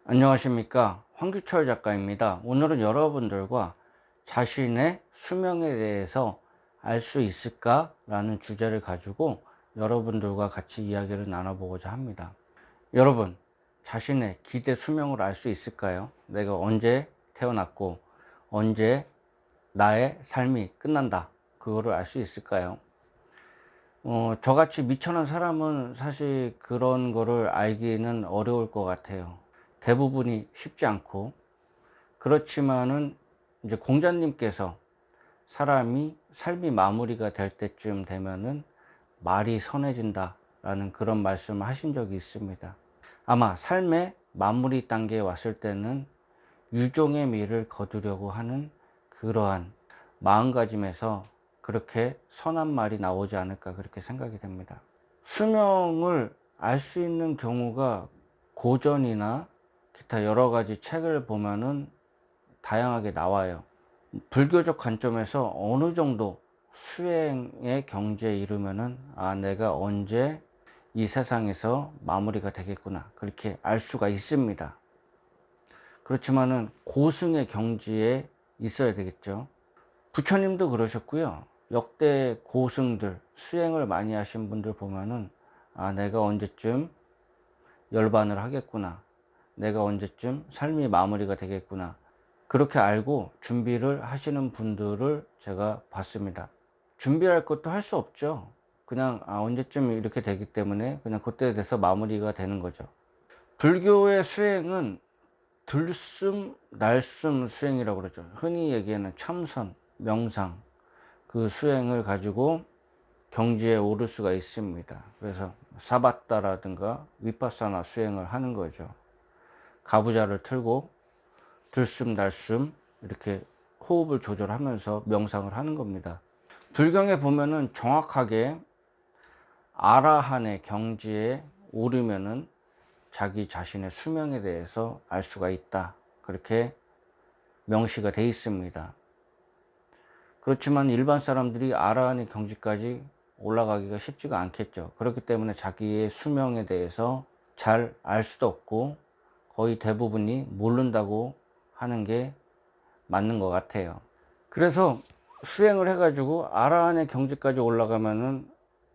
안녕하십니까, 황규철 작가입니다. 오늘은 여러분들과 자신의 수명에 대해서 알 수 있을까? 라는 주제를 가지고 여러분들과 같이 이야기를 나눠보고자 합니다. 여러분, 자신의 기대 수명을 알 수 있을까요? 내가 언제 태어났고 언제 나의 삶이 끝난다, 그거를 알 수 있을까요? 저같이 미천한 사람은 사실 그런 거를 알기는 어려울 것 같아요. 대부분이 쉽지 않고, 그렇지만은 이제 공자님께서 사람이 삶이 마무리가 될 때쯤 되면은 말이 선해진다 라는 그런 말씀을 하신 적이 있습니다. 아마 삶의 마무리 단계에 왔을 때는 유종의 미를 거두려고 하는 그러한 마음가짐에서 그렇게 선한 말이 나오지 않을까, 그렇게 생각이 됩니다. 수명을 알 수 있는 경우가 고전이나 기타 여러 가지 책을 보면은 다양하게 나와요. 불교적 관점에서 어느 정도 수행의 경지에 이르면은 내가 언제 이 세상에서 마무리가 되겠구나, 그렇게 알 수가 있습니다. 그렇지만은 고승의 경지에 있어야 되겠죠. 부처님도 그러셨고요. 역대 고승들, 수행을 많이 하신 분들 보면은 내가 언제쯤 열반을 하겠구나, 내가 언제쯤 삶이 마무리가 되겠구나, 그렇게 알고 준비를 하시는 분들을 제가 봤습니다. 준비할 것도 할 수 없죠. 그냥 언제쯤 이렇게 되기 때문에 그냥 그때 돼서 마무리가 되는 거죠. 불교의 수행은 들숨 날숨 수행이라고 그러죠. 흔히 얘기하는 참선, 명상, 그 수행을 가지고 경지에 오를 수가 있습니다. 그래서 사바타라든가 위파사나 수행을 하는 거죠. 가부좌를 틀고 들숨 날숨 이렇게 호흡을 조절하면서 명상을 하는 겁니다. 불경에 보면은 정확하게 아라한의 경지에 오르면은 자기 자신의 수명에 대해서 알 수가 있다, 그렇게 명시가 되어 있습니다. 그렇지만 일반 사람들이 아라한의 경지까지 올라가기가 쉽지가 않겠죠. 그렇기 때문에 자기의 수명에 대해서 잘 알 수도 없고 거의 대부분이 모른다고 하는 게 맞는 것 같아요. 그래서 수행을 해가지고 아라한의 경지까지 올라가면은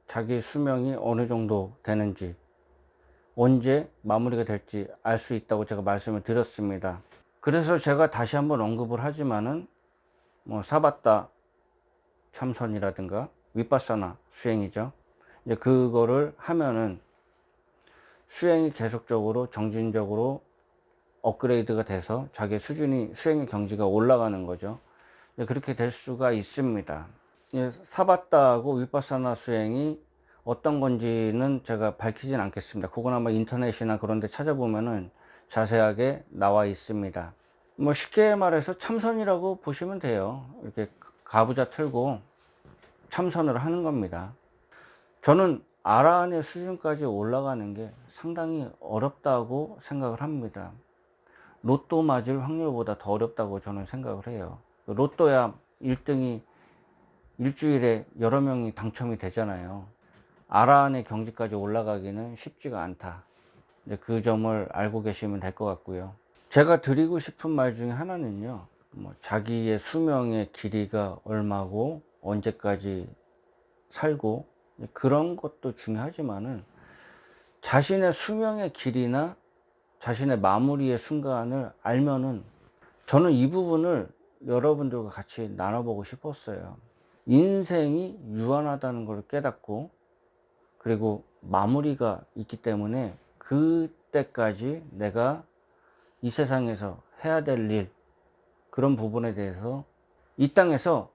자기 수명이 어느 정도 되는지, 언제 마무리가 될지 알 수 있다고 제가 말씀을 드렸습니다. 그래서 제가 다시 한번 언급을 하지만은 사바타 참선이라든가 위파사나 수행이죠. 이제 그거를 하면은 수행이 계속적으로 정진적으로 업그레이드가 돼서 자기 수준이, 수행의 경지가 올라가는 거죠. 그렇게 될 수가 있습니다. 사바타하고 위파사나 수행이 어떤 건지는 제가 밝히진 않겠습니다. 그건 아마 인터넷이나 그런 데 찾아보면은 자세하게 나와 있습니다. 쉽게 말해서 참선이라고 보시면 돼요. 이렇게 가부좌 틀고 참선을 하는 겁니다. 저는 아라한의 수준까지 올라가는 게 상당히 어렵다고 생각을 합니다. 로또 맞을 확률보다 더 어렵다고 저는 생각을 해요. 로또야 1등이 일주일에 여러 명이 당첨이 되잖아요. 아라한의 경지까지 올라가기는 쉽지가 않다. 그 점을 알고 계시면 될 것 같고요. 제가 드리고 싶은 말 중에 하나는요, 자기의 수명의 길이가 얼마고 언제까지 살고, 그런 것도 중요하지만은 자신의 수명의 길이나 자신의 마무리의 순간을 알면은, 저는 이 부분을 여러분들과 같이 나눠보고 싶었어요. 인생이 유한하다는 걸 깨닫고, 그리고 마무리가 있기 때문에 그때까지 내가 이 세상에서 해야 될 일, 그런 부분에 대해서 이 땅에서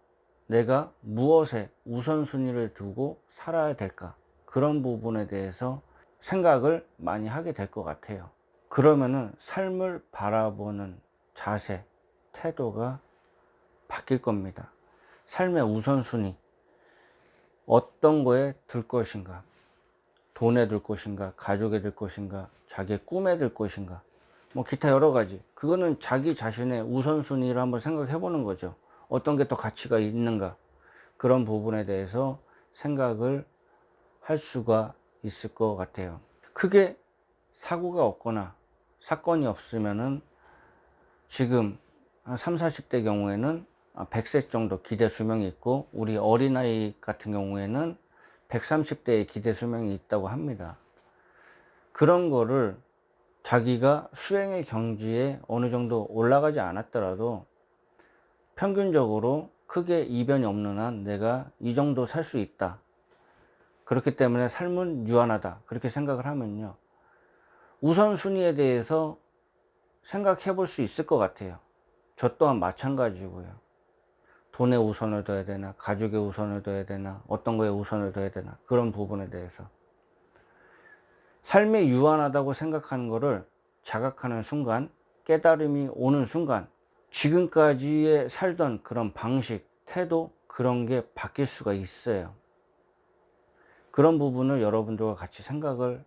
내가 무엇에 우선순위를 두고 살아야 될까, 그런 부분에 대해서 생각을 많이 하게 될 것 같아요. 그러면은 삶을 바라보는 자세, 태도가 바뀔 겁니다. 삶의 우선순위, 어떤 거에 둘 것인가, 돈에 둘 것인가, 가족에 둘 것인가, 자기의 꿈에 둘 것인가, 기타 여러 가지. 그거는 자기 자신의 우선순위를 한번 생각해 보는 거죠. 어떤 게 더 가치가 있는가, 그런 부분에 대해서 생각을 할 수가 있을 것 같아요. 크게 사고가 없거나 사건이 없으면은 지금 한 3, 40대 경우에는 100세 정도 기대 수명이 있고, 우리 어린아이 같은 경우에는 130대의 기대 수명이 있다고 합니다. 그런 거를 자기가 수행의 경지에 어느 정도 올라가지 않았더라도 평균적으로 크게 이변이 없는 한 내가 이 정도 살 수 있다. 그렇기 때문에 삶은 유한하다. 그렇게 생각을 하면요, 우선순위에 대해서 생각해 볼 수 있을 것 같아요. 저 또한 마찬가지고요. 돈에 우선을 둬야 되나, 가족에 우선을 둬야 되나, 어떤 거에 우선을 둬야 되나, 그런 부분에 대해서. 삶이 유한하다고 생각하는 거를 자각하는 순간, 깨달음이 오는 순간, 지금까지의 살던 그런 방식, 태도, 그런 게 바뀔 수가 있어요. 그런 부분을 여러분들과 같이 생각을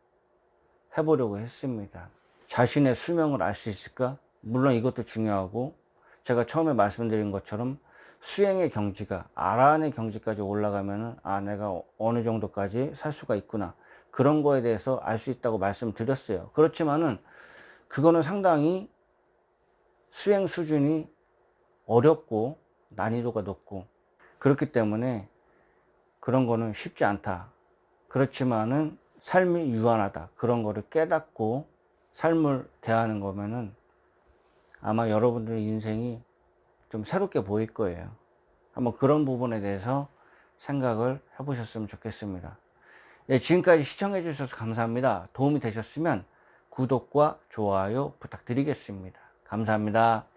해보려고 했습니다. 자신의 수명을 알 수 있을까? 물론 이것도 중요하고, 제가 처음에 말씀드린 것처럼 수행의 경지가, 아라한의 경지까지 올라가면은 내가 어느 정도까지 살 수가 있구나, 그런 거에 대해서 알 수 있다고 말씀드렸어요. 그렇지만은 그거는 상당히 수행 수준이 어렵고 난이도가 높고, 그렇기 때문에 그런 거는 쉽지 않다. 그렇지만은 삶이 유한하다, 그런 거를 깨닫고 삶을 대하는 거면은 아마 여러분들의 인생이 좀 새롭게 보일 거예요. 한번 그런 부분에 대해서 생각을 해보셨으면 좋겠습니다. 네, 지금까지 시청해 주셔서 감사합니다. 도움이 되셨으면 구독과 좋아요 부탁드리겠습니다. 감사합니다.